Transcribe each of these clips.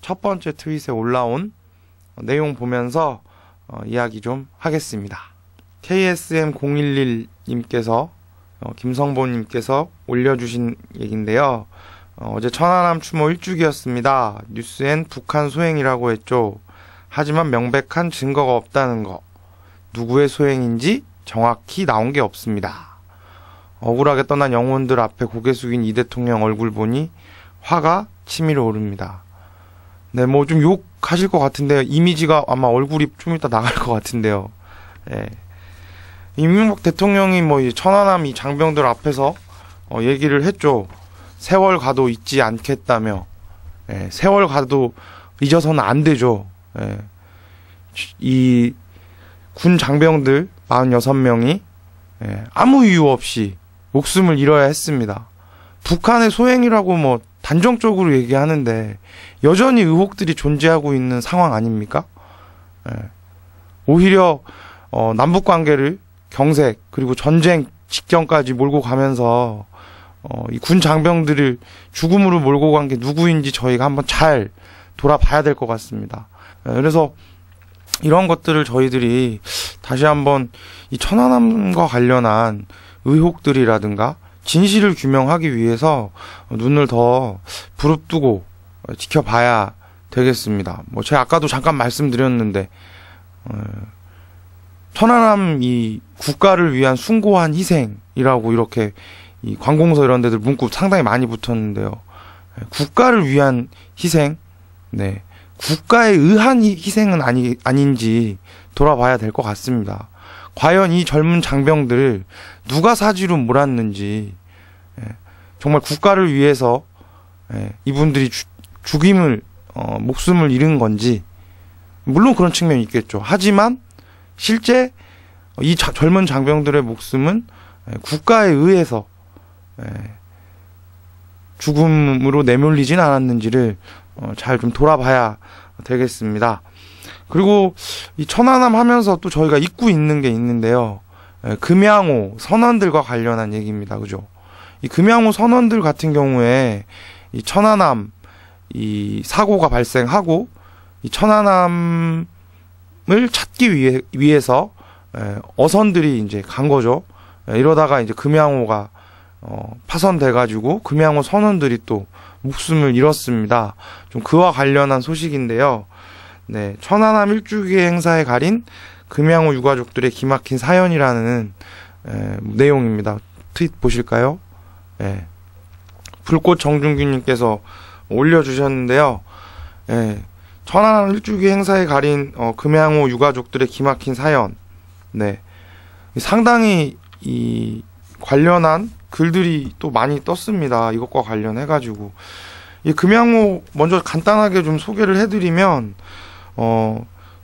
첫 번째 트윗에 올라온 내용 보면서 이야기 좀 하겠습니다. KSM011님께서 김성보님께서 올려주신 얘기인데요. 어제 천안함 추모 1주기였습니다. 뉴스엔 북한 소행이라고 했죠. 하지만 명백한 증거가 없다는 거. 누구의 소행인지 정확히 나온 게 없습니다. 억울하게 떠난 영혼들 앞에 고개 숙인 이 대통령 얼굴 보니 화가 치밀어 오릅니다. 네, 뭐 좀 욕하실 것 같은데요. 이미지가 아마 얼굴이 좀 이따 나갈 것 같은데요. 예. 이명박 대통령이 뭐 이 천안함 이 장병들 앞에서 얘기를 했죠. 세월 가도 잊지 않겠다며. 예, 세월 가도 잊어서는 안 되죠. 예. 이 군 장병들 46명이 아무 이유 없이 목숨을 잃어야 했습니다. 북한의 소행이라고 뭐 단정적으로 얘기하는데 여전히 의혹들이 존재하고 있는 상황 아닙니까? 오히려 남북관계를 경색 그리고 전쟁 직전까지 몰고 가면서 이 군 장병들을 죽음으로 몰고 간 게 누구인지 저희가 한번 잘 돌아봐야 될 것 같습니다. 그래서 이런 것들을 저희들이 다시 한번 이 천안함과 관련한 의혹들이라든가 진실을 규명하기 위해서 눈을 더 부릅뜨고 지켜봐야 되겠습니다. 뭐 제가 아까도 잠깐 말씀드렸는데 천안함 이 국가를 위한 숭고한 희생이라고 이렇게 이 관공서 이런 데들 문구 상당히 많이 붙었는데요. 국가를 위한 희생, 네. 국가에 의한 희생은 아닌지 돌아봐야 될 것 같습니다. 과연 이 젊은 장병들 누가 사지로 몰았는지, 정말 국가를 위해서 이분들이 죽임을 목숨을 잃은 건지, 물론 그런 측면이 있겠죠. 하지만 실제 이 젊은 장병들의 목숨은 국가에 의해서 죽음으로 내몰리진 않았는지를 잘 좀 돌아봐야 되겠습니다. 그리고 이 천안함 하면서 또 저희가 잊고 있는 게 있는데요. 금양호 선원들과 관련한 얘기입니다. 그죠? 이 금양호 선원들 같은 경우에 이 천안함 이 사고가 발생하고 이 천안함을 찾기 위해서 어선들이 이제 간 거죠. 이러다가 이제 금양호가 파손돼가지고 금양호 선원들이 또 목숨을 잃었습니다. 좀 그와 관련한 소식인데요. 네, 천안함 1주기 행사에 가린 금양호 유가족들의 기막힌 사연이라는 내용입니다. 트윗 보실까요? 불꽃 정준규님께서 올려주셨는데요. 천안함 1주기 행사에 가린 금양호 유가족들의 기막힌 사연. 네, 상당히 이 관련한 글들이 또 많이 떴습니다. 이것과 관련해가지고. 이 금양호, 먼저 간단하게 좀 소개를 해드리면,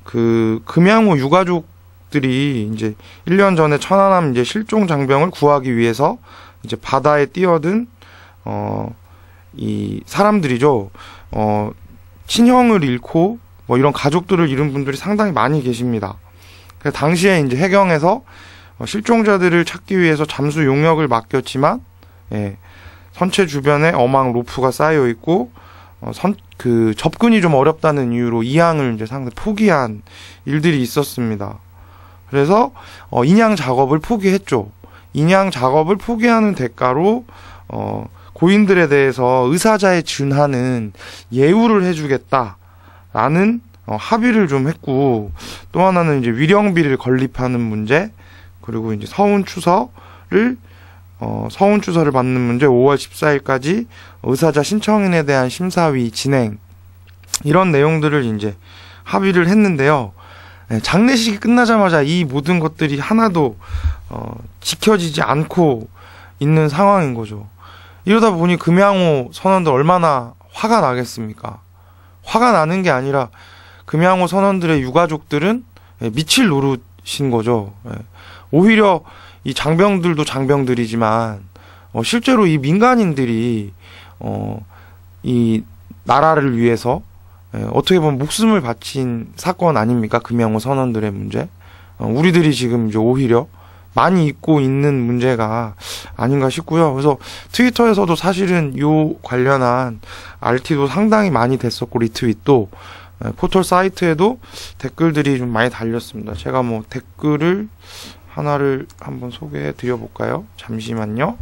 그, 금양호 유가족들이 이제 1년 전에 천안함 이제 실종 장병을 구하기 위해서 이제 바다에 뛰어든, 이 사람들이죠. 친형을 잃고 뭐 이런 가족들을 잃은 분들이 상당히 많이 계십니다. 그래서 당시에 이제 해경에서 실종자들을 찾기 위해서 잠수 용역을 맡겼지만, 선체 주변에 어망 로프가 쌓여 있고, 접근이 좀 어렵다는 이유로 이항을 이제 상당히 포기한 일들이 있었습니다. 그래서, 인양 작업을 포기했죠. 인양 작업을 포기하는 대가로, 고인들에 대해서 의사자에 준하는 예우를 해주겠다라는, 합의를 좀 했고, 또 하나는 이제 위령비를 건립하는 문제, 그리고 이제 서훈 추서를 받는 문제 5월 14일까지 의사자 신청인에 대한 심사위 진행, 이런 내용들을 이제 합의를 했는데요. 장례식이 끝나자마자 이 모든 것들이 하나도 지켜지지 않고 있는 상황인 거죠. 이러다 보니 금양호 선원들 얼마나 화가 나겠습니까? 화가 나는 게 아니라 금양호 선원들의 유가족들은 미칠 노릇인 거죠. 오히려 이 장병들도 장병들이지만 실제로 이 민간인들이 이 나라를 위해서 어떻게 보면 목숨을 바친 사건 아닙니까? 금양호 선원들의 문제. 우리들이 지금 이제 오히려 많이 있고 있는 문제가 아닌가 싶고요. 그래서 트위터에서도 사실은 요 관련한 RT도 상당히 많이 됐었고, 리트윗도 포털 사이트에도 댓글들이 좀 많이 달렸습니다. 제가 뭐 댓글을 하나를 한번 소개해 드려 볼까요? 잠시만요.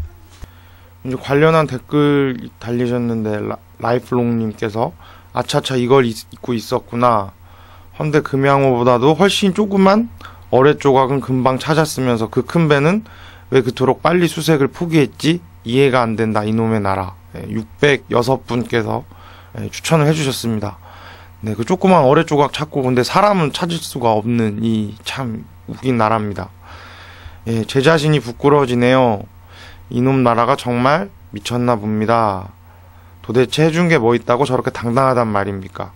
이제 관련한 댓글 달리셨는데, 라이프롱님께서 아차차 이걸 잊고 있었구나. 헌데 금양호보다도 훨씬 조그만 어뢰 조각은 금방 찾았으면서 그 큰 배는 왜 그토록 빨리 수색을 포기했지? 이해가 안 된다, 이놈의 나라. 606분께서 추천을 해주셨습니다. 네, 그 조그만 어뢰 조각 찾고 근데 사람은 찾을 수가 없는 이 참 웃긴 나라입니다. 예, 제 자신이 부끄러워지네요. 이놈 나라가 정말 미쳤나 봅니다. 도대체 해준 게 뭐 있다고 저렇게 당당하단 말입니까?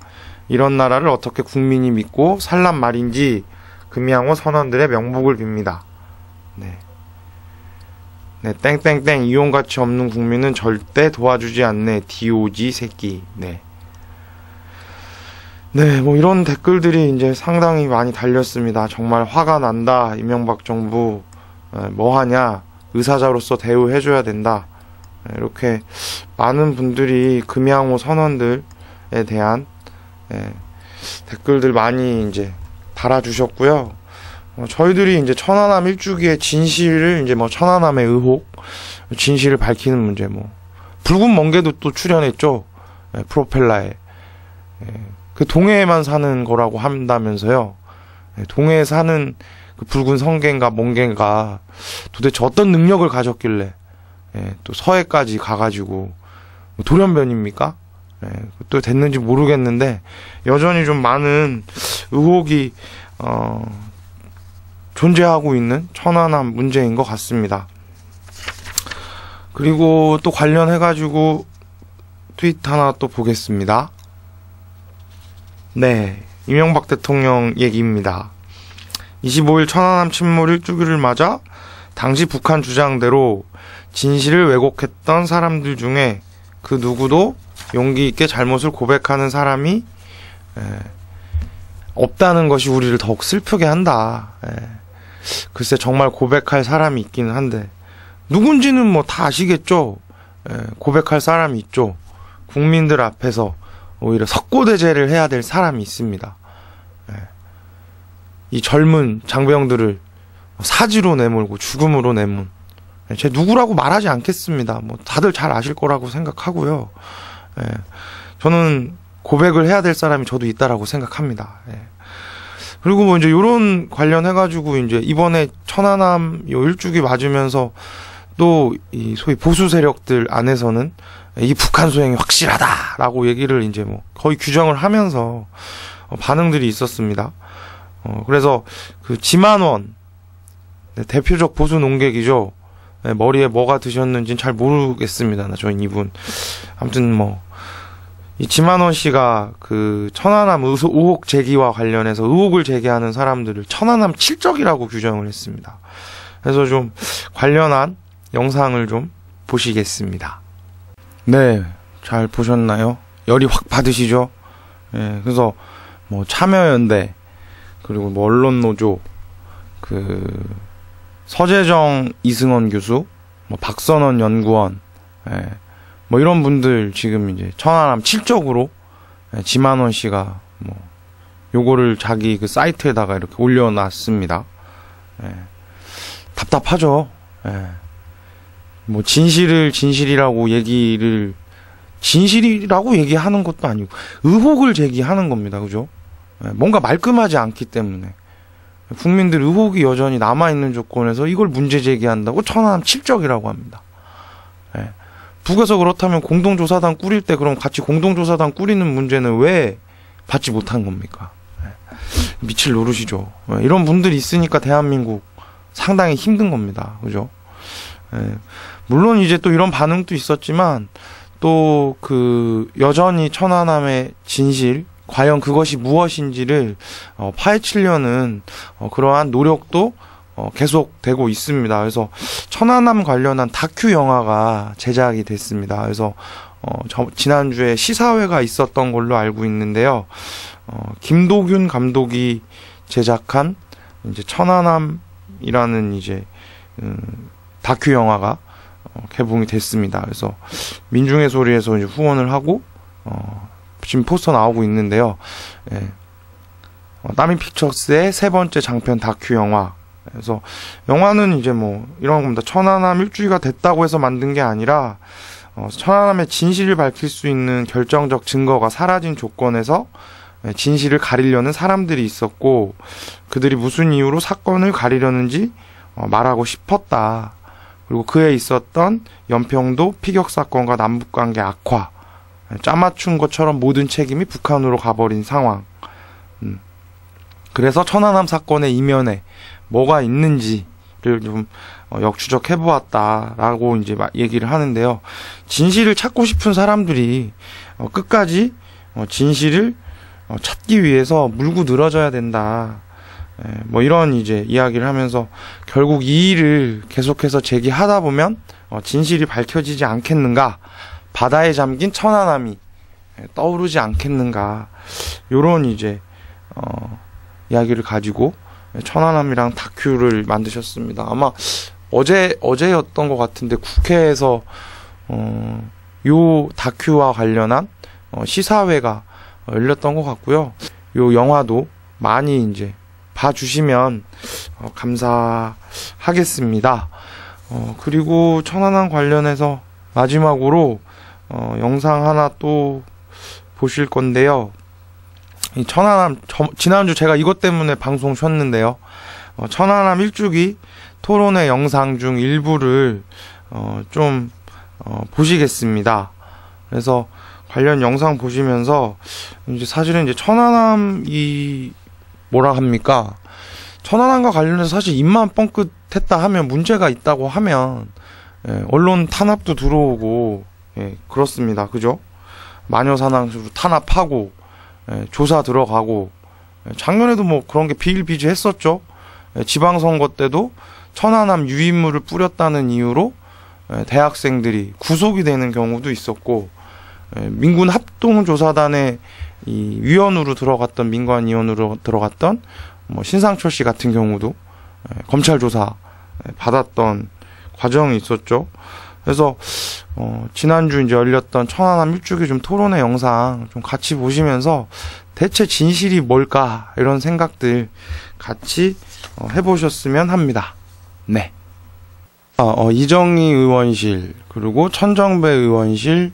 이런 나라를 어떻게 국민이 믿고 살란 말인지 금양호 선원들의 명복을 빕니다. 네. 네, 땡땡땡 이용 가치 없는 국민은 절대 도와주지 않네. DOG 새끼. 네. 네, 뭐 이런 댓글들이 이제 상당히 많이 달렸습니다. 정말 화가 난다. 이명박 정부 뭐 하냐? 의사자로서 대우해줘야 된다. 이렇게 많은 분들이 금양호 선원들에 대한 댓글들 많이 이제 달아주셨고요. 저희들이 이제 천안함 일주기의 진실을 이제 뭐 천안함의 의혹, 진실을 밝히는 문제, 뭐 붉은 멍게도 또 출연했죠. 프로펠러에. 그 동해에만 사는 거라고 한다면서요. 동해에 사는 그 붉은 성게인가 멍게인가 도대체 어떤 능력을 가졌길래 또 서해까지 가가지고 돌연변입니까? 또 됐는지 모르겠는데 여전히 좀 많은 의혹이 존재하고 있는 천안함 문제인 것 같습니다. 그리고 또 관련해가지고 트윗 하나 또 보겠습니다. 네, 이명박 대통령 얘기입니다. 25일 천안함 침몰 1주기를 맞아 당시 북한 주장대로 진실을 왜곡했던 사람들 중에 그 누구도 용기 있게 잘못을 고백하는 사람이 없다는 것이 우리를 더욱 슬프게 한다. 글쎄 정말 고백할 사람이 있기는 한데 누군지는 뭐 다 아시겠죠. 고백할 사람이 있죠. 국민들 앞에서 오히려 석고대죄를 해야 될 사람이 있습니다. 이 젊은 장병들을 사지로 내몰고 죽음으로 내몬, 제 누구라고 말하지 않겠습니다. 뭐 다들 잘 아실 거라고 생각하고요. 저는 고백을 해야 될 사람이 저도 있다라고 생각합니다. 그리고 뭐 이제 요런 관련해가지고 이제 이번에 천안함 요 일주기 맞으면서 또 이 소위 보수 세력들 안에서는 이 북한 소행이 확실하다라고 얘기를 이제 뭐 거의 규정을 하면서 반응들이 있었습니다. 그래서 그 지만원, 대표적 보수 농객이죠. 머리에 뭐가 드셨는지는 잘 모르겠습니다. 저희 이분. 아무튼 뭐 이 지만원 씨가 그 천안함 의혹 제기와 관련해서 의혹을 제기하는 사람들을 천안함 칠적이라고 규정을 했습니다. 그래서 좀 관련한 영상을 좀 보시겠습니다. 네, 잘 보셨나요? 열이 확 받으시죠? 그래서 뭐 참여연대, 그리고 뭐 언론노조, 그 서재정 이승원 교수, 뭐 박선원 연구원, 뭐 이런 분들 지금 이제 천안함 칠적으로 지만원 씨가 뭐 요거를 자기 그 사이트에다가 이렇게 올려놨습니다. 답답하죠. 뭐 진실이라고 진실이라고 얘기하는 것도 아니고 의혹을 제기하는 겁니다. 그죠? 뭔가 말끔하지 않기 때문에 국민들 의혹이 여전히 남아있는 조건에서 이걸 문제 제기한다고 천안함 칠적이라고 합니다. 북에서 그렇다면 공동조사단 꾸릴 때 그럼 같이 공동조사단 꾸리는 문제는 왜 받지 못한 겁니까? 미칠 노릇이죠. 이런 분들이 있으니까 대한민국 상당히 힘든 겁니다. 그죠? 물론 이제 또 이런 반응도 있었지만 또 그 여전히 천안함의 진실, 과연 그것이 무엇인지를 파헤치려는 그러한 노력도 계속되고 있습니다. 그래서 천안함 관련한 다큐 영화가 제작이 됐습니다. 그래서 지난주에 시사회가 있었던 걸로 알고 있는데요. 김도균 감독이 제작한 이제 천안함 천안함이라는 이제 다큐 영화가 개봉이 됐습니다. 그래서 민중의 소리에서 이제 후원을 하고 지금 포스터 나오고 있는데요. 예. 따미 픽처스의 세 번째 장편 다큐 영화. 그래서 영화는 이제 뭐 이런 겁니다. 천안함 일주기가 됐다고 해서 만든 게 아니라 천안함의 진실을 밝힐 수 있는 결정적 증거가 사라진 조건에서 진실을 가리려는 사람들이 있었고, 그들이 무슨 이유로 사건을 가리려는지 말하고 싶었다. 그리고 그에 있었던 연평도 피격 사건과 남북관계 악화, 짜맞춘 것처럼 모든 책임이 북한으로 가버린 상황. 그래서 천안함 사건의 이면에 뭐가 있는지를 좀 역추적해보았다라고 이제 얘기를 하는데요. 진실을 찾고 싶은 사람들이 끝까지 진실을 찾기 위해서 물고 늘어져야 된다. 뭐 이런 이제 이야기를 하면서 결국 이 일을 계속해서 제기하다 보면 진실이 밝혀지지 않겠는가, 바다에 잠긴 천안함이 떠오르지 않겠는가, 요런 이제 이야기를 가지고 천안함이랑 다큐를 만드셨습니다. 아마 어제였던 것 같은데 국회에서 요 다큐와 관련한 시사회가 열렸던 것 같고요. 요 영화도 많이 이제 봐주시면 감사하겠습니다. 그리고 천안함 관련해서 마지막으로 영상 하나 또 보실 건데요. 이 천안함, 지난주 제가 이것 때문에 방송 쉬었는데요. 천안함 일주기 토론회 영상 중 일부를 좀 보시겠습니다. 그래서 관련 영상 보시면서 이제 사실은 이제 천안함이 뭐라 합니까? 천안함과 관련해서 사실 입만 뻥끗했다 하면 문제가 있다고 하면 언론 탄압도 들어오고 그렇습니다. 그죠? 마녀사냥으로 탄압하고 조사 들어가고 작년에도 뭐 그런 게 비일비재했었죠. 지방선거 때도 천안함 유인물을 뿌렸다는 이유로 대학생들이 구속이 되는 경우도 있었고, 민군 합동조사단의 이 위원으로 들어갔던 민관위원으로 들어갔던 뭐 신상철 씨 같은 경우도 검찰 조사 받았던 과정이 있었죠. 그래서 지난주 이제 열렸던 천안함 일주기 좀 토론회 영상 좀 같이 보시면서 대체 진실이 뭘까 이런 생각들 같이 해보셨으면 합니다. 네. 이정희 의원실, 그리고 천정배 의원실,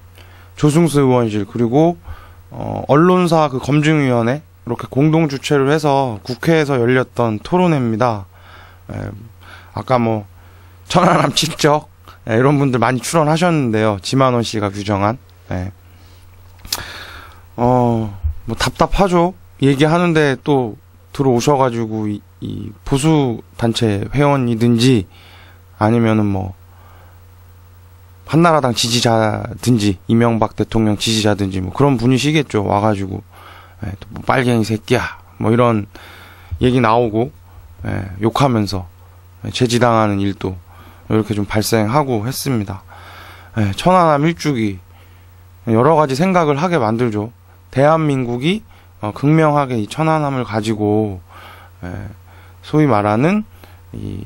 조승수 의원실, 그리고 언론사 그 검증위원회 이렇게 공동 주최를 해서 국회에서 열렸던 토론회입니다. 아까 뭐 천안함 친척 이런 분들 많이 출연하셨는데요. 지만원 씨가 규정한. 뭐 답답하죠. 얘기하는데 또 들어오셔가지고 이 보수 단체 회원이든지 아니면은 뭐 한나라당 지지자든지 이명박 대통령 지지자든지 뭐 그런 분이시겠죠. 와가지고 뭐 빨갱이 새끼야 뭐 이런 얘기 나오고 욕하면서 제지당하는 일도 이렇게 좀 발생하고 했습니다. 천안함 일주기 여러 가지 생각을 하게 만들죠. 대한민국이 극명하게 이 천안함을 가지고 소위 말하는 이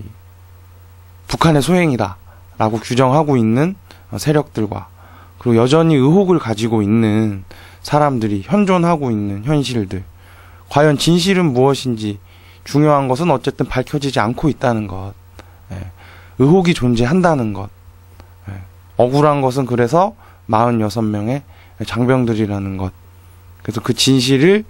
북한의 소행이다 라고 규정하고 있는 세력들과, 그리고 여전히 의혹을 가지고 있는 사람들이 현존하고 있는 현실들, 과연 진실은 무엇인지 중요한 것은 어쨌든 밝혀지지 않고 있다는 것, 의혹이 존재한다는 것, 억울한 것은 그래서 46명의 장병들이라는 것. 그래서 그 진실을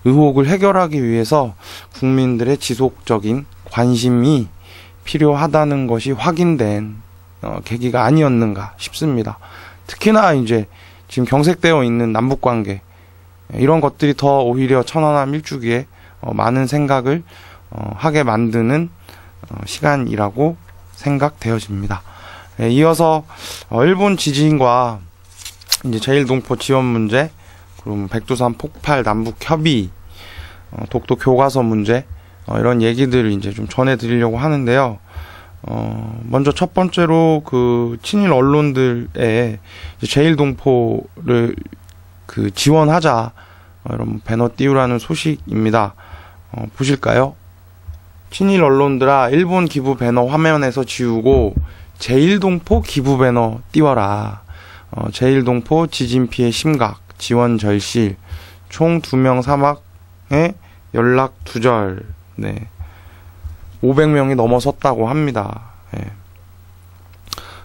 의혹을 해결하기 위해서 국민들의 지속적인 관심이 필요하다는 것이 확인된 계기가 아니었는가 싶습니다. 특히나 이제 지금 경색되어 있는 남북관계, 이런 것들이 더 오히려 천안함 일주기에 많은 생각을 하게 만드는 시간이라고 생각되어집니다. 이어서 일본 지진과 이제 제1동포 지원 문제, 그리고 백두산 폭발, 남북 협의, 독도 교과서 문제, 이런 얘기들을 이제 좀 전해드리려고 하는데요. 먼저 첫 번째로 그 친일 언론들의 제1동포를 그 지원하자, 이런 배너 띄우라는 소식입니다. 보실까요? 친일 언론들아, 일본 기부 배너 화면에서 지우고 제1동포 기부 배너 띄워라. 제1동포 지진 피해 심각, 지원 절실, 총 2명 사망에 연락 두절. 네. 500명이 넘어섰다고 합니다. 네.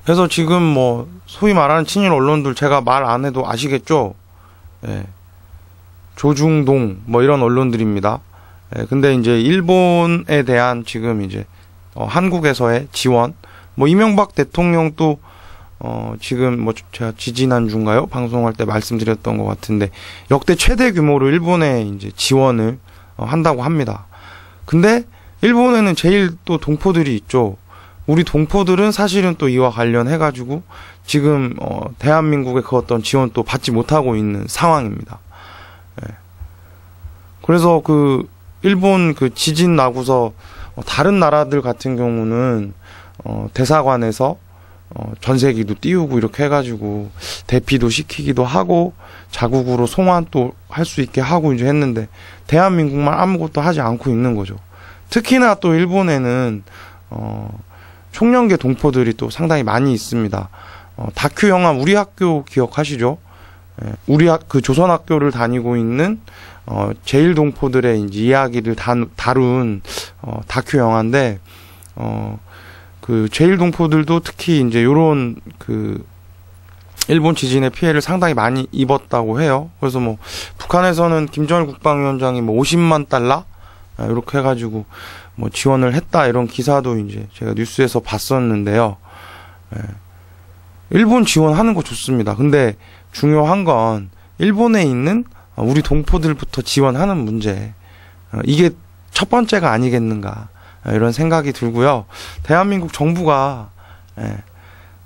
그래서 지금 뭐 소위 말하는 친일 언론들, 제가 말 안 해도 아시겠죠? 네. 조중동 뭐 이런 언론들입니다. 네. 근데 이제 일본에 대한 지금 이제 한국에서의 지원, 뭐 이명박 대통령도 지금 뭐 제가 지지난주인가요? 방송할 때 말씀드렸던 것 같은데 역대 최대 규모로 일본에 이제 지원을 한다고 합니다. 근데 일본에는 제일 또 동포들이 있죠. 우리 동포들은 사실은 또 이와 관련해가지고 지금 대한민국의 그 어떤 지원 또 받지 못하고 있는 상황입니다. 예. 그래서 그 일본 그 지진 나고서 다른 나라들 같은 경우는 대사관에서 전세기도 띄우고 이렇게 해가지고 대피도 시키기도 하고 자국으로 송환도 할 수 있게 하고 이제 했는데 대한민국만 아무것도 하지 않고 있는 거죠. 특히나 또 일본에는 총련계 동포들이 또 상당히 많이 있습니다. 다큐 영화 우리 학교 기억하시죠? 예, 그 조선학교를 다니고 있는 제1동포들의 이제 이야기를 다룬 다큐 영화인데 그 제1동포들도 특히 이제 요런 그 일본 지진의 피해를 상당히 많이 입었다고 해요. 그래서 뭐 북한에서는 김정일 국방위원장이 뭐 50만 달러 이렇게 해가지고 뭐 지원을 했다 이런 기사도 이제 제가 뉴스에서 봤었는데요. 예. 일본 지원하는 거 좋습니다. 근데 중요한 건 일본에 있는 우리 동포들부터 지원하는 문제, 이게 첫 번째가 아니겠는가 이런 생각이 들고요. 대한민국 정부가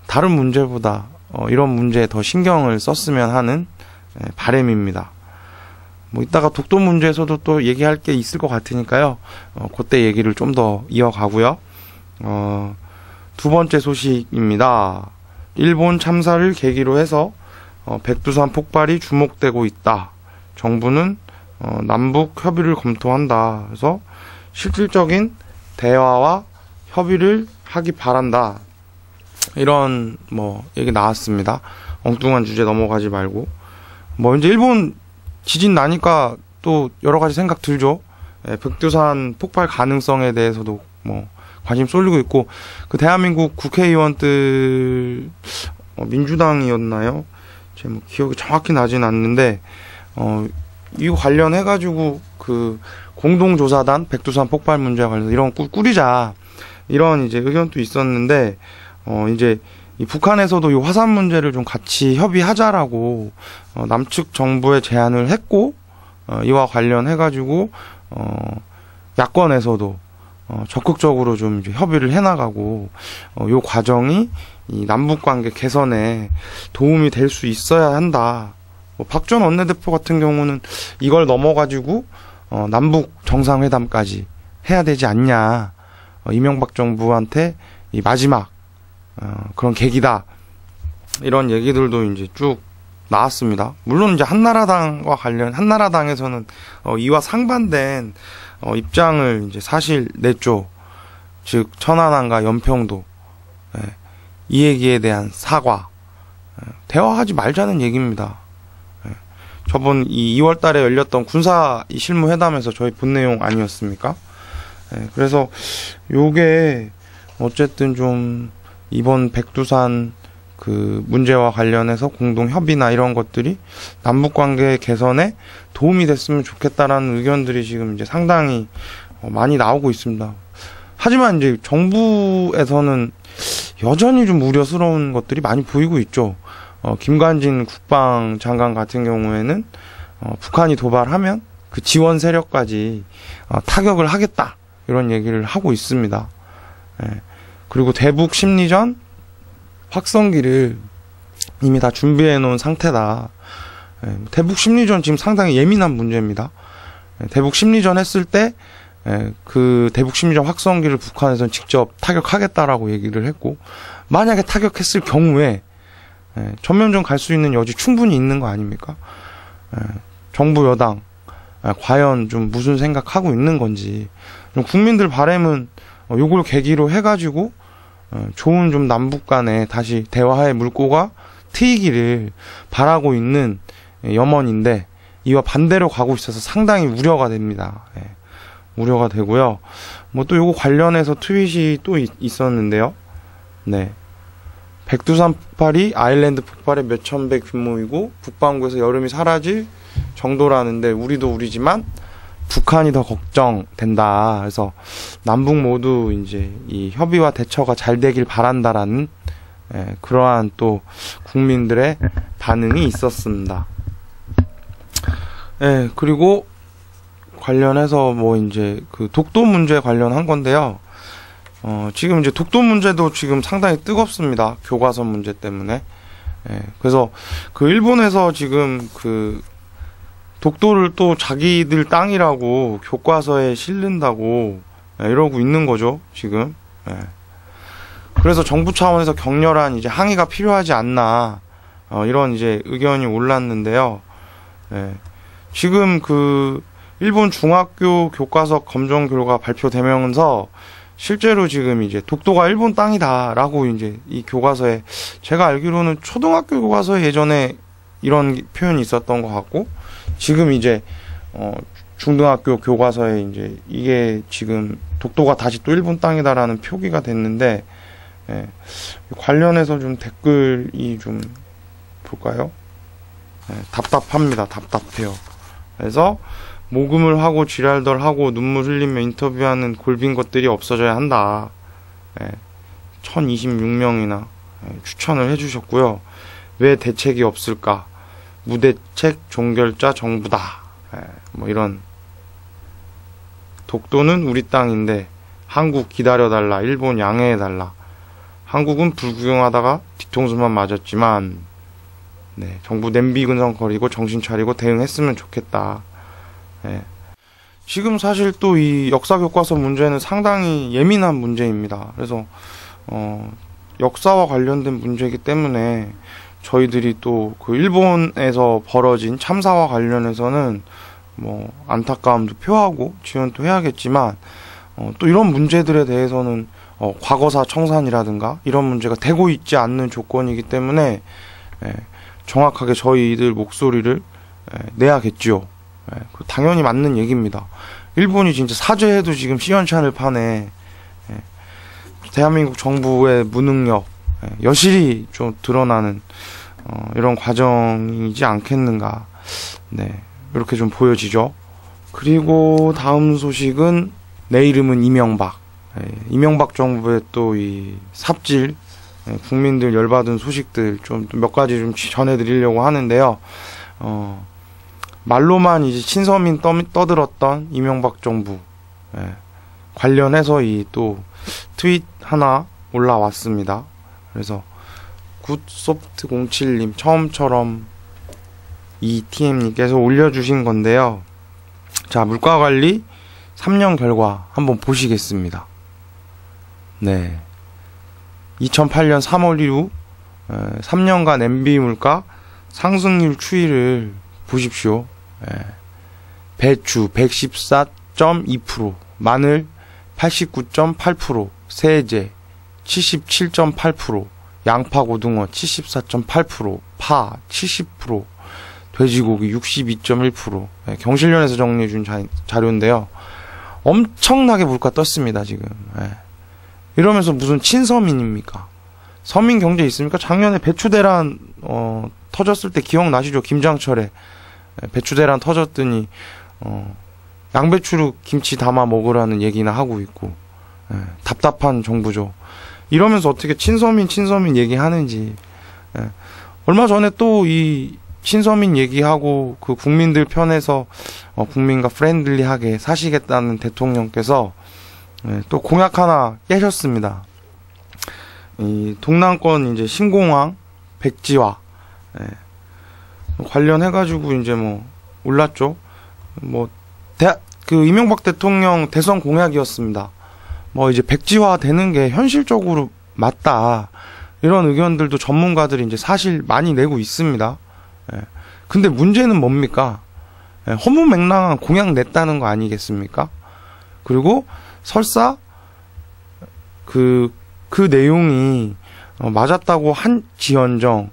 다른 문제보다 이런 문제에 더 신경을 썼으면 하는 바람입니다. 뭐 이따가 독도 문제에서도 또 얘기할 게 있을 것 같으니까요. 그때 얘기를 좀 더 이어가고요. 두 번째 소식입니다. 일본 참사를 계기로 해서 백두산 폭발이 주목되고 있다. 정부는 남북 협의를 검토한다. 그래서 실질적인 대화와 협의를 하기 바란다. 이런 뭐 얘기 나왔습니다. 엉뚱한 주제 넘어가지 말고. 뭐 이제 일본 지진 나니까 또 여러 가지 생각 들죠. 백두산 폭발 가능성에 대해서도 뭐 관심 쏠리고 있고, 그 대한민국 국회의원들 민주당이었나요? 제 뭐 기억이 정확히 나진 않는데 이거 관련해 가지고 그 공동조사단 백두산 폭발 문제와 관련해서 이런 꾸리자 이런 이제 의견도 있었는데 이제 이 북한에서도 이 화산 문제를 좀 같이 협의하자라고 남측 정부에 제안을 했고 이와 관련해 가지고 야권에서도 적극적으로 좀 이제 협의를 해나가고 요 과정이 이 남북 관계 개선에 도움이 될 수 있어야 한다. 박 전 원내대표 같은 경우는 이걸 넘어가지고 남북 정상회담까지 해야 되지 않냐. 이명박 정부한테 이 마지막 그런 계기다. 이런 얘기들도 이제 쭉 나왔습니다. 물론 이제 한나라당과 관련, 한나라당에서는 이와 상반된 입장을 이제 사실 냈죠. 즉 천안함과 연평도, 이 얘기에 대한 사과, 대화하지 말자는 얘기입니다. 저번 이 2월달에 열렸던 군사 실무회담에서 저희 본 내용 아니었습니까? 그래서 요게 어쨌든 좀 이번 백두산 그 문제와 관련해서 공동 협의나 이런 것들이 남북 관계 개선에 도움이 됐으면 좋겠다라는 의견들이 지금 이제 상당히 많이 나오고 있습니다. 하지만 이제 정부에서는 여전히 좀 우려스러운 것들이 많이 보이고 있죠. 김관진 국방장관 같은 경우에는 북한이 도발하면 그 지원 세력까지 타격을 하겠다 이런 얘기를 하고 있습니다. 그리고 대북 심리전 확성기를 이미 다 준비해 놓은 상태다. 대북 심리전 지금 상당히 예민한 문제입니다. 대북 심리전 했을 때 그 대북 심리전 확성기를 북한에서는 직접 타격하겠다라고 얘기를 했고, 만약에 타격했을 경우에 전면전 갈 수 있는 여지 충분히 있는 거 아닙니까? 정부 여당 과연 좀 무슨 생각하고 있는 건지 국민들 바람은 요걸 계기로 해가지고 좋은 좀 남북 간에 다시 대화의 물꼬가 트이기를 바라고 있는 염원인데 이와 반대로 가고 있어서 상당히 우려가 됩니다. 우려가 되고요. 뭐 또 요거 관련해서 트윗이 또 있었는데요. 네. 백두산 폭발이 아일랜드 폭발의 몇천 배 규모이고 북반구에서 여름이 사라질 정도라는데 우리도 우리지만 북한이 더 걱정된다. 그래서 남북 모두 이제 이 협의와 대처가 잘 되길 바란다라는 그러한 또 국민들의 반응이 있었습니다. 그리고 관련해서 뭐 이제 그 독도 문제 관련한 건데요. 지금 이제 독도 문제도 지금 상당히 뜨겁습니다. 교과서 문제 때문에. 그래서 그 일본에서 지금 그 독도를 또 자기들 땅이라고 교과서에 실른다고 이러고 있는 거죠, 지금. 그래서 정부 차원에서 격렬한 이제 항의가 필요하지 않나, 이런 이제 의견이 올랐는데요. 지금 그 일본 중학교 교과서 검정 결과 발표되면서 실제로 지금 이제 독도가 일본 땅이다라고 이제 이 교과서에 제가 알기로는 초등학교 교과서에 예전에 이런 표현이 있었던 것 같고 지금 이제 중등학교 교과서에 이제 이게 지금 독도가 다시 또 일본 땅이다라는 표기가 됐는데 관련해서 좀 댓글이 좀 볼까요? 답답합니다. 답답해요. 그래서 모금을 하고 지랄들 하고 눈물 흘리며 인터뷰하는 골빈 것들이 없어져야 한다. 1026명이나 추천을 해주셨고요. 왜 대책이 없을까? 무대책 종결자 정부다. 뭐 이런. 독도는 우리 땅인데 한국 기다려달라. 일본 양해해달라. 한국은 불구경하다가 뒤통수만 맞았지만 정부 냄비 근성거리고 정신 차리고 대응했으면 좋겠다. 지금 사실 또 이 역사 교과서 문제는 상당히 예민한 문제입니다. 그래서 역사와 관련된 문제이기 때문에 저희들이 또 그 일본에서 벌어진 참사와 관련해서는 뭐 안타까움도 표하고 지원도 해야겠지만 또 이런 문제들에 대해서는 과거사 청산이라든가 이런 문제가 되고 있지 않는 조건이기 때문에 정확하게 저희들 목소리를 내야겠죠. 당연히 맞는 얘기입니다. 일본이 진짜 사죄해도 지금 시원찮을 판에 대한민국 정부의 무능력 여실히 좀 드러나는 이런 과정이지 않겠는가. 이렇게 좀 보여지죠. 그리고 다음 소식은 내 이름은 이명박. 이명박 정부의 또 이 삽질 국민들 열받은 소식들 좀 몇 가지 좀 전해드리려고 하는데요. 말로만 이제 친서민 떠들었던 이명박 정부 관련해서 이 또 트윗 하나 올라왔습니다. 그래서 굿소프트07님 처음처럼 ETM님께서 올려주신 건데요. 자, 물가관리 3년 결과 한번 보시겠습니다. 2008년 3월 이후 3년간 MB 물가 상승률 추이를 보십시오. 배추 114.2%, 마늘 89.8%, 세제 77.8%, 양파 고등어 74.8%, 파 70%, 돼지고기 62.1%. 경실련에서 정리해준 자료인데요. 엄청나게 물가 떴습니다, 지금. 이러면서 무슨 친서민입니까? 서민 경제 있습니까? 작년에 배추 대란 터졌을 때 기억나시죠? 김장철에 배추 대란 터졌더니 양배추로 김치 담아 먹으라는 얘기나 하고 있고 답답한 정부죠. 이러면서 어떻게 친서민 얘기하는지. 얼마 전에 또 이 친서민 얘기하고 그 국민들 편에서 국민과 프렌들리하게 사시겠다는 대통령께서 또 공약 하나 깨셨습니다. 이 동남권 이제 신공항 백지화 관련해가지고 이제 뭐 올랐죠. 뭐 그 이명박 대통령 대선 공약이었습니다. 뭐 이제 백지화 되는 게 현실적으로 맞다. 이런 의견들도 전문가들이 이제 사실 많이 내고 있습니다. 근데 문제는 뭡니까? 허무맹랑한 공약 냈다는 거 아니겠습니까? 그리고 설사 그 내용이 맞았다고 한지언정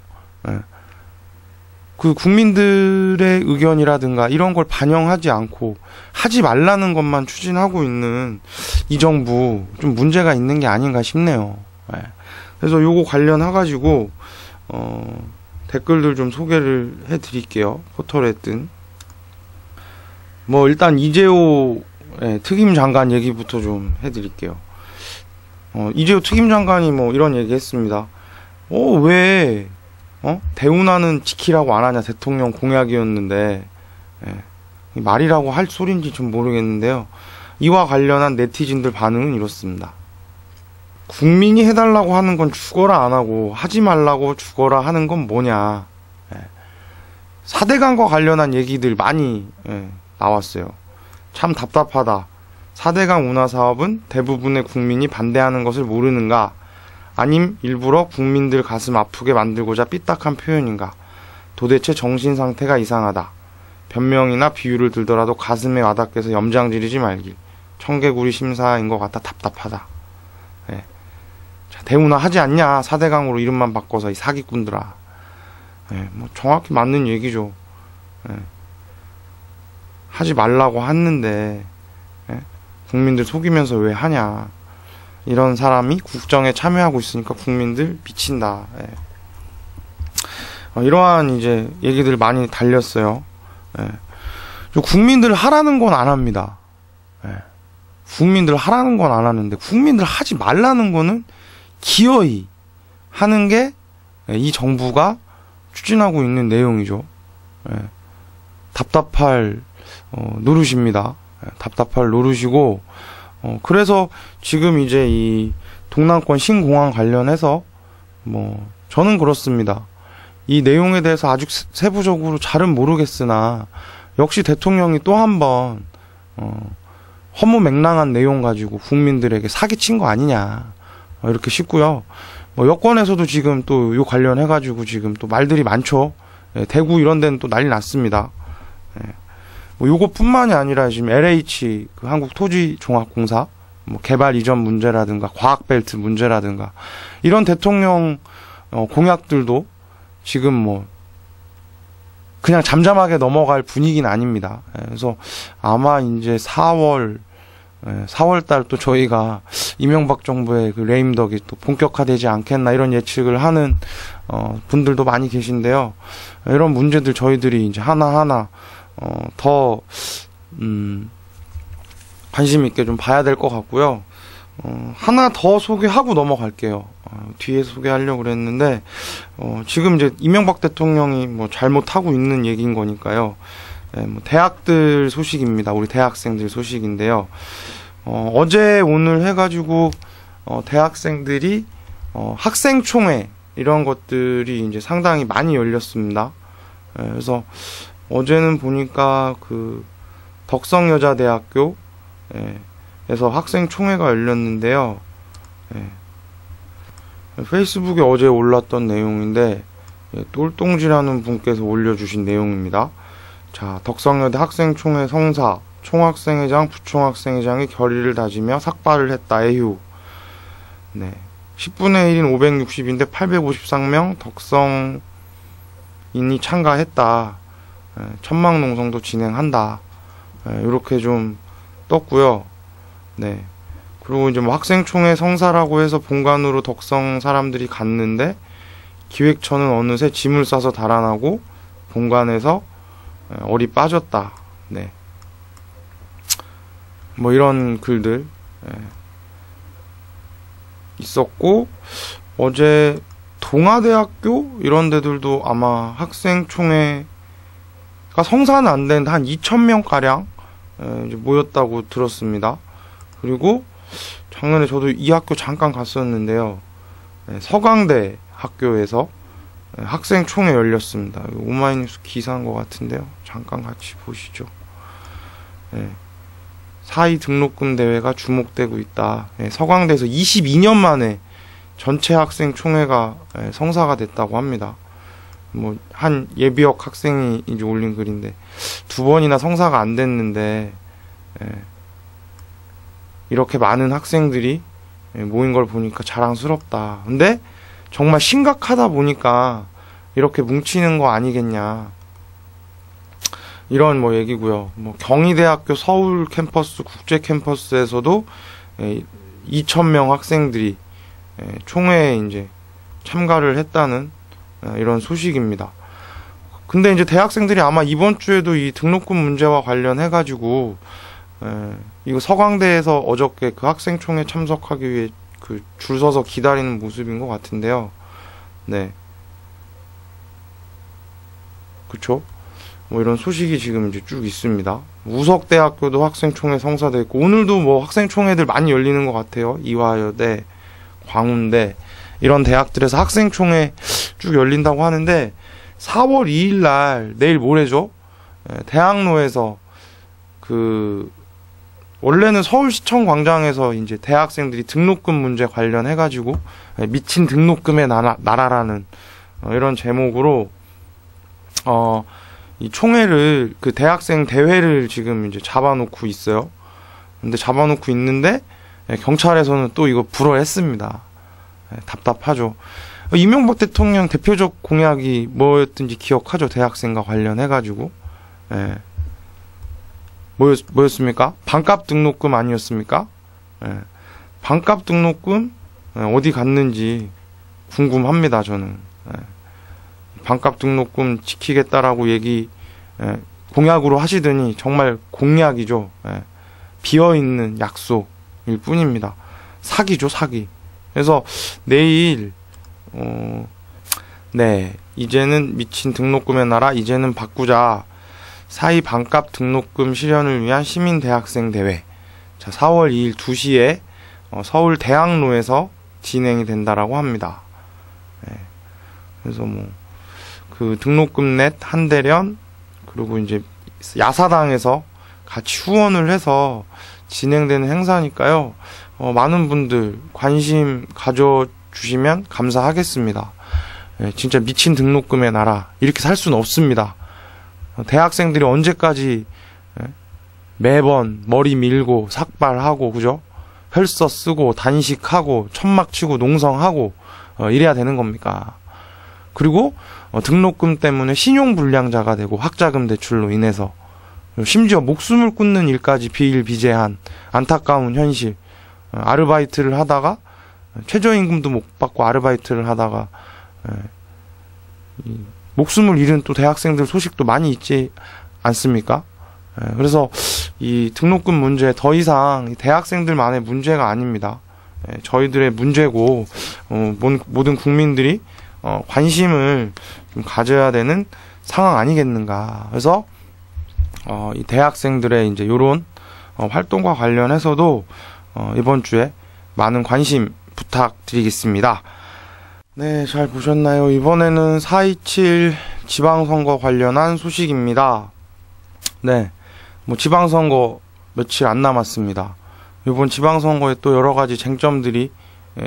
그 국민들의 의견이라든가 이런 걸 반영하지 않고 하지 말라는 것만 추진하고 있는 이 정부 좀 문제가 있는 게 아닌가 싶네요. 그래서 요거 관련해가지고 댓글들 좀 소개를 해드릴게요. 포털에 뜬 뭐 일단 이재호 특임 장관 얘기부터 좀 해드릴게요. 이재호 특임 장관이 뭐 이런 얘기 했습니다. 왜 대운하는 지키라고 안 하냐, 대통령 공약이었는데 말이라고 할 소린지 좀 모르겠는데요. 이와 관련한 네티즌들 반응은 이렇습니다. 국민이 해달라고 하는 건 죽어라 안 하고 하지 말라고 죽어라 하는 건 뭐냐. 4대강과 관련한 얘기들 많이 나왔어요. 참 답답하다. 4대강 운하사업은 대부분의 국민이 반대하는 것을 모르는가? 아님 일부러 국민들 가슴 아프게 만들고자 삐딱한 표현인가? 도대체 정신 상태가 이상하다. 변명이나 비유를 들더라도 가슴에 와닿게서 염장 지르지 말기. 청개구리 심사인 것 같아 답답하다. 자, 대운하 하지 않냐? 4대강으로 이름만 바꿔서 이 사기꾼들아. 뭐 정확히 맞는 얘기죠. 하지 말라고 했는데 국민들 속이면서 왜 하냐. 이런 사람이 국정에 참여하고 있으니까 국민들 미친다. 이러한 이제 얘기들 많이 달렸어요. 국민들 하라는 건 안 합니다. 국민들 하라는 건 안 하는데 국민들 하지 말라는 거는 기어이 하는 게 이 정부가 추진하고 있는 내용이죠. 답답할 노릇입니다. 답답할 노릇이고 그래서 지금 이제 이 동남권 신공항 관련해서 뭐 저는 그렇습니다. 이 내용에 대해서 아주 세부적으로 잘은 모르겠으나 역시 대통령이 또 한 번 허무맹랑한 내용 가지고 국민들에게 사기친 거 아니냐 이렇게 싶고요. 뭐 여권에서도 지금 또 요 관련해 가지고 지금 또 말들이 많죠. 대구 이런 데는 또 난리 났습니다. 뭐 요것뿐만이 아니라 지금 LH 그 한국토지종합공사 뭐 개발 이전 문제라든가 과학벨트 문제라든가 이런 대통령 공약들도 지금 뭐 그냥 잠잠하게 넘어갈 분위기는 아닙니다. 그래서 아마 이제 4월 달 또 저희가 이명박 정부의 그 레임덕이 또 본격화되지 않겠나 이런 예측을 하는 분들도 많이 계신데요. 이런 문제들 저희들이 이제 하나하나 더 관심 있게 좀 봐야 될 것 같고요. 하나 더 소개하고 넘어갈게요. 뒤에 소개하려고 그랬는데 지금 이제 이명박 대통령이 뭐 잘못하고 있는 얘기인 거니까요. 뭐 대학들 소식입니다. 우리 대학생들 소식인데요. 어제 오늘 해가지고 대학생들이 학생총회 이런 것들이 이제 상당히 많이 열렸습니다. 그래서 어제는 보니까 그 덕성여자대학교 에서 학생총회가 열렸는데요. 페이스북에 어제 올랐던 내용인데 똘똥지라는 분께서 올려주신 내용입니다. 자, 덕성여대 학생총회 성사 총학생회장, 부총학생회장이 결의를 다지며 삭발을 했다. 에휴. 10분의 1인 560인데 853명 덕성인이 참가했다. 천막농성도 진행한다. 이렇게 좀 떴고요. 그리고 이제 뭐 학생총회 성사라고 해서 본관으로 덕성 사람들이 갔는데 기획처는 어느새 짐을 싸서 달아나고 본관에서 얼이 빠졌다. 뭐 이런 글들 있었고 어제 동아대학교 이런 데들도 아마 학생총회가 성사는 안 되는데 한 2,000명 가량 이제 모였다고 들었습니다. 그리고 작년에 저도 이 학교 잠깐 갔었는데요. 서강대 학교에서 학생총회 열렸습니다. 오마이뉴스 기사인 것 같은데요. 잠깐 같이 보시죠. 4.2 등록금 대회가 주목되고 있다. 서강대에서 22년 만에 전체 학생총회가 성사가 됐다고 합니다. 뭐 한 예비역 학생이 이제 올린 글인데 2번이나 성사가 안 됐는데 이렇게 많은 학생들이 모인 걸 보니까 자랑스럽다. 근데 정말 심각하다 보니까 이렇게 뭉치는 거 아니겠냐. 이런 뭐 얘기고요. 뭐 경희대학교 서울 캠퍼스 국제 캠퍼스에서도 2,000명 학생들이 총회에 이제 참가를 했다는 이런 소식입니다. 근데 이제 대학생들이 아마 이번 주에도 이 등록금 문제와 관련해 가지고 이거 서강대에서 어저께 그 학생총회 참석하기 위해 그 줄 서서 기다리는 모습인 것 같은데요. 네. 그쵸? 뭐 이런 소식이 지금 이제 쭉 있습니다. 우석대학교도 학생총회 성사돼 있고, 오늘도 뭐 학생총회들 많이 열리는 것 같아요. 이화여대, 광운대, 이런 대학들에서 학생총회 쭉 열린다고 하는데, 4월 2일 날, 내일 모레죠? 대학로에서 원래는 서울시청 광장에서 이제 대학생들이 등록금 문제 관련해가지고, 미친 등록금의 나라라는, 이런 제목으로, 이 총회를, 그 대학생 대회를 지금 이제 잡아놓고 있어요. 근데 잡아놓고 있는데, 경찰에서는 또 이거 불허했습니다. 답답하죠. 이명박 대통령 대표적 공약이 뭐였든지 기억하죠? 대학생과 관련해가지고. 뭐였습니까? 반값 등록금 아니었습니까? 반값 등록금 어디 갔는지 궁금합니다. 저는 반값 등록금 지키겠다라고 공약으로 하시더니 정말 공약이죠. 비어있는 약속일 뿐입니다. 사기죠, 사기. 그래서 내일 이제는 미친 등록금의 나라, 이제는 바꾸자. 사이 반값 등록금 실현을 위한 시민대학생 대회. 자, 4월 2일 2시에 서울 대학로에서 진행이 된다라고 합니다. 그래서 그 등록금 넷 한대련, 그리고 이제 야사당에서 같이 후원을 해서 진행되는 행사니까요. 많은 분들 관심 가져주시면 감사하겠습니다. 진짜 미친 등록금의 나라, 이렇게 살 수는 없습니다. 대학생들이 언제까지 매번 머리 밀고 삭발하고, 그죠? 혈서 쓰고 단식하고 천막 치고 농성하고 이래야 되는 겁니까? 그리고 등록금 때문에 신용불량자가 되고 학자금 대출로 인해서 심지어 목숨을 끊는 일까지 비일비재한 안타까운 현실. 아르바이트를 하다가 최저임금도 못 받고 아르바이트를 하다가 목숨을 잃은 또 대학생들 소식도 많이 있지 않습니까? 그래서 이 등록금 문제 더 이상 대학생들만의 문제가 아닙니다. 저희들의 문제고, 모든 국민들이 관심을 좀 가져야 되는 상황 아니겠는가. 그래서 이 대학생들의 이제 요런 활동과 관련해서도 이번 주에 많은 관심 부탁드리겠습니다. 네, 잘 보셨나요? 이번에는 4.27 지방선거 관련한 소식입니다. 네, 지방선거 며칠 안 남았습니다. 이번 지방선거에 또 여러 가지 쟁점들이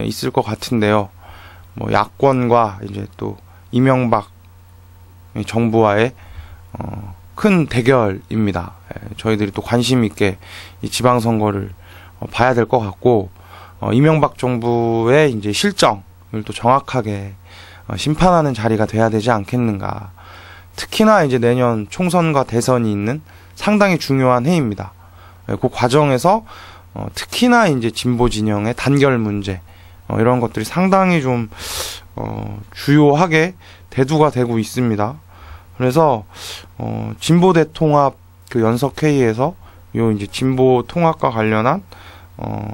있을 것 같은데요. 야권과 이제 또 이명박 정부와의 큰 대결입니다. 저희들이 또 관심 있게 이 지방선거를 봐야 될 것 같고, 이명박 정부의 이제 실정을 또 정확하게 심판하는 자리가 돼야 되지 않겠는가. 특히나 이제 내년 총선과 대선이 있는 상당히 중요한 해입니다. 그 과정에서 특히나 이제 진보 진영의 단결 문제, 이런 것들이 상당히 좀 주요하게 대두가 되고 있습니다. 그래서 진보 대통합 그 연석회의에서 요 이제 진보 통합과 관련한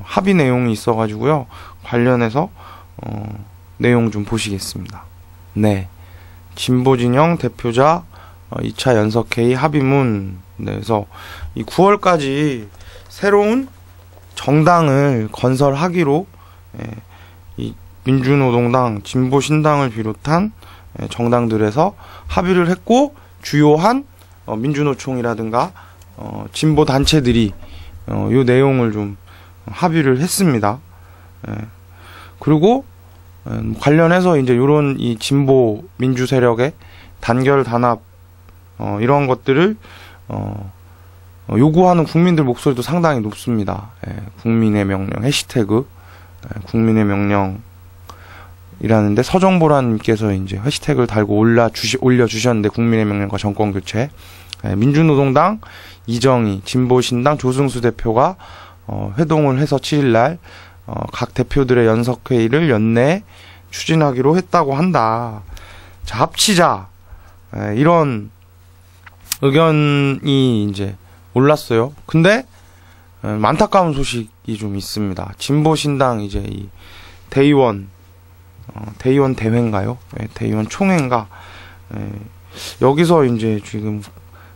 합의 내용이 있어가지고요. 관련해서 내용 좀 보시겠습니다. 네, 진보 진영 대표자 2차 연석회의 합의문. 네, 그래서 이 9월까지 새로운 정당을 건설하기로 이 민주노동당, 진보신당을 비롯한 정당들에서 합의를 했고, 주요한 민주노총이라든가 진보 단체들이 이 내용을 좀 합의를 했습니다. 그리고 관련해서 이제 요런 이 진보 민주 세력의 단결 단합 이런 것들을 요구하는 국민들 목소리도 상당히 높습니다. 국민의 명령 해시태그 국민의 명령이라는데 서정보라님께서 이제 해시태그를 달고 올려주셨는데 국민의 명령과 정권 교체. 민주노동당 이정희, 진보신당 조승수 대표가 회동을 해서 7일날 각 대표들의 연석회의를 연내 추진하기로 했다고 한다. 자, 합치자. 이런 의견이 이제 올랐어요. 근데 안타까운 소식이 좀 있습니다. 진보신당 이제 이 대의원 대회인가요? 대의원 총회인가? 여기서 이제 지금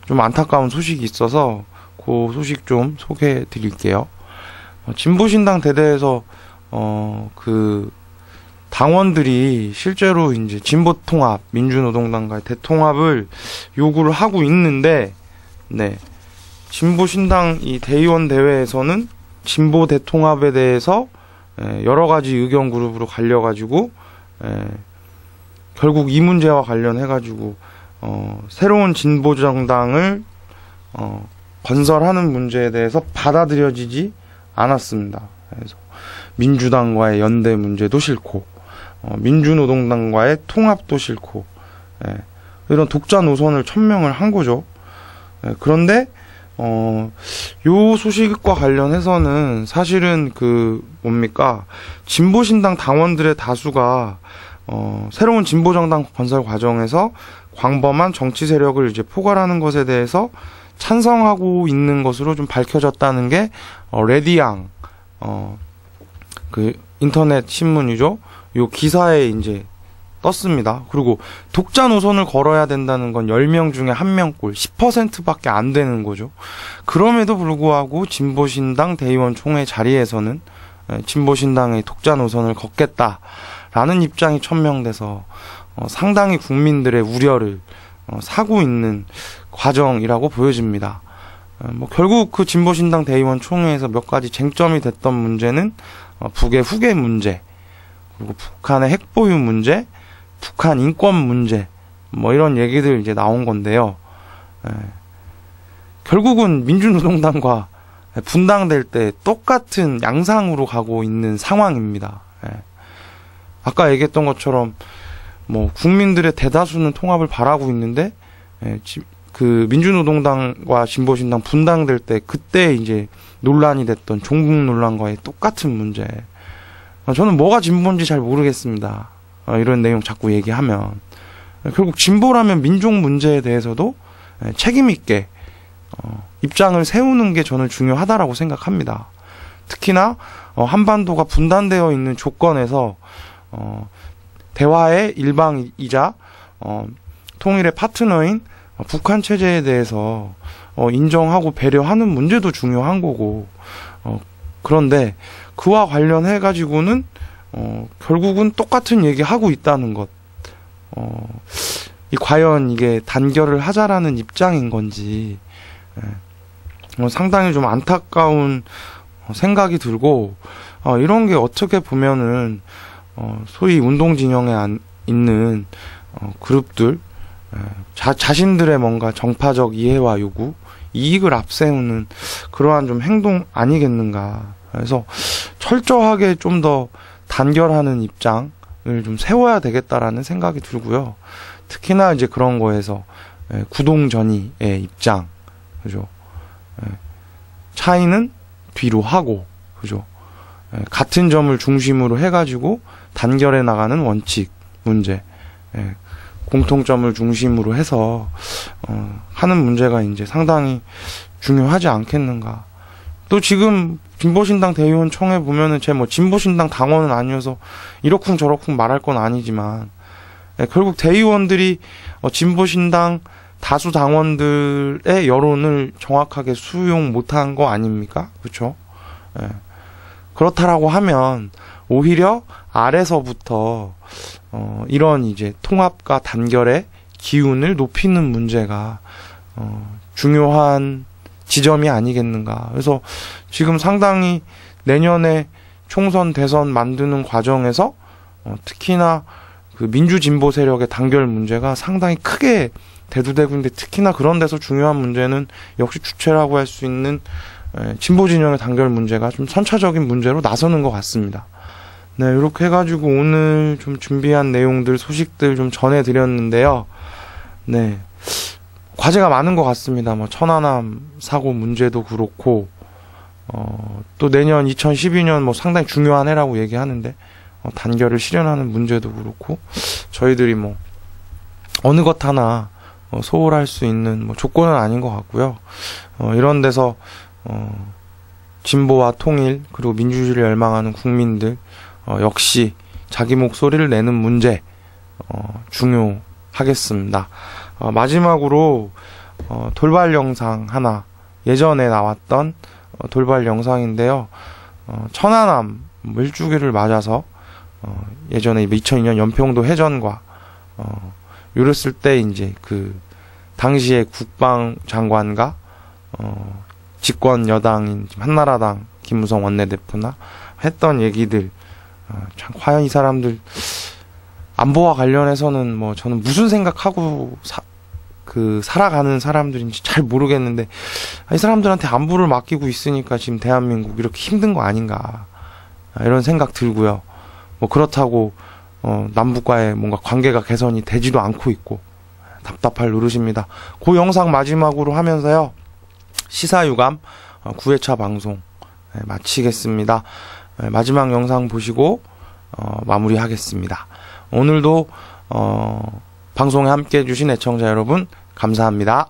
좀 안타까운 소식이 있어서 그 소식 좀 소개해 드릴게요. 진보신당 대대에서 그 당원들이 실제로 이제 진보통합, 민주노동당과의 대통합을 요구를 하고 있는데, 진보신당 이 대의원 대회에서는 진보 대통합에 대해서 여러 가지 의견 그룹으로 갈려가지고 결국 이 문제와 관련해가지고 새로운 진보정당을 건설하는 문제에 대해서 받아들여지지 않았습니다. 그래서 민주당과의 연대 문제도 싫고 민주노동당과의 통합도 싫고 이런 독자 노선을 천명을 한 거죠. 그런데 요 소식과 관련해서는 사실은 진보신당 당원들의 다수가 새로운 진보정당 건설 과정에서 광범한 정치 세력을 이제 포괄하는 것에 대해서 찬성하고 있는 것으로 좀 밝혀졌다는 게 레디앙 그 인터넷 신문이죠. 요 기사에 이제 떴습니다. 그리고 독자 노선을 걸어야 된다는 건 10명 중에 1명꼴 10%밖에 안 되는 거죠. 그럼에도 불구하고 진보신당 대의원 총회 자리에서는 진보신당의 독자 노선을 걷겠다라는 입장이 천명돼서 상당히 국민들의 우려를 사고 있는 과정이라고 보여집니다. 결국 그 진보신당 대의원 총회에서 몇 가지 쟁점이 됐던 문제는 북의 후계 문제, 그리고 북한의 핵보유 문제, 북한 인권 문제, 이런 얘기들 이제 나온 건데요. 결국은 민주노동당과 분당될 때 똑같은 양상으로 가고 있는 상황입니다. 아까 얘기했던 것처럼 국민들의 대다수는 통합을 바라고 있는데 그 민주노동당과 진보신당 분당될 때 그때 이제 논란이 됐던 종북 논란과의 똑같은 문제. 저는 뭐가 진보인지 잘 모르겠습니다. 이런 내용 자꾸 얘기하면 결국 진보라면 민족 문제에 대해서도 책임 있게 입장을 세우는 게 저는 중요하다라고 생각합니다. 특히나 한반도가 분단되어 있는 조건에서 대화의 일방이자 통일의 파트너인 북한 체제에 대해서 인정하고 배려하는 문제도 중요한 거고 그런데 그와 관련해 가지고는 결국은 똑같은 얘기하고 있다는 것. 과연 이게 단결을 하자라는 입장인 건지 상당히 좀 안타까운 생각이 들고 이런 게 어떻게 보면은 소위 운동 진영에 있는 그룹들 자신들의 뭔가 정파적 이해와 요구, 이익을 앞세우는 그러한 좀 행동 아니겠는가. 그래서 철저하게 좀 더 단결하는 입장을 좀 세워야 되겠다라는 생각이 들고요. 특히나 이제 그런 거에서 구동전의의 입장, 그죠? 차이는 뒤로 하고, 그죠? 같은 점을 중심으로 해가지고 단결해 나가는 원칙, 문제, 공통점을 중심으로 해서 하는 문제가 이제 상당히 중요하지 않겠는가. 또 지금 진보신당 대의원 총회 보면은 진보신당 당원은 아니어서 이러쿵저러쿵 말할 건 아니지만 결국 대의원들이 진보신당 다수 당원들의 여론을 정확하게 수용 못한 거 아닙니까? 그렇죠? 그렇다라고 하면 오히려 아래서부터 이런 이제 통합과 단결의 기운을 높이는 문제가 중요한 지점이 아니겠는가. 그래서 지금 상당히 내년에 총선 대선 만드는 과정에서 특히나 그 민주진보 세력의 단결 문제가 상당히 크게 대두되고, 특히나 그런 데서 중요한 문제는 역시 주체라고 할 수 있는 진보 진영의 단결 문제가 좀 선차적인 문제로 나서는 것 같습니다. 네, 이렇게 해가지고 오늘 좀 준비한 내용들, 소식들 좀 전해드렸는데요. 네, 과제가 많은 것 같습니다. 뭐 천안함 사고 문제도 그렇고, 또 내년 2012년 뭐 상당히 중요한 해라고 얘기하는데, 단결을 실현하는 문제도 그렇고, 저희들이 뭐 어느 것 하나 소홀할 수 있는 뭐 조건은 아닌 것 같고요. 이런 데서 진보와 통일 그리고 민주주의를 열망하는 국민들 역시 자기 목소리를 내는 문제 중요하겠습니다. 마지막으로 돌발 영상 하나, 예전에 나왔던 돌발 영상인데요. 천안함 일주기를 맞아서 예전에 2002년 연평도 해전과 이랬을 때 이제 그 당시의 국방장관과 집권 여당인 한나라당 김무성 원내대표나 했던 얘기들, 참 과연 이 사람들 안보와 관련해서는 뭐 저는 무슨 생각하고 살아가는 사람들인지 잘 모르겠는데, 이 사람들한테 안보를 맡기고 있으니까 지금 대한민국 이렇게 힘든 거 아닌가, 이런 생각 들고요. 뭐 그렇다고 남북과의 뭔가 관계가 개선이 되지도 않고 있고 답답할 노릇입니다. 그 영상 마지막으로 하면서요, 시사유감 9회차 방송 마치겠습니다. 마지막 영상 보시고 마무리하겠습니다. 오늘도 방송에 함께 해주신 애청자 여러분 감사합니다.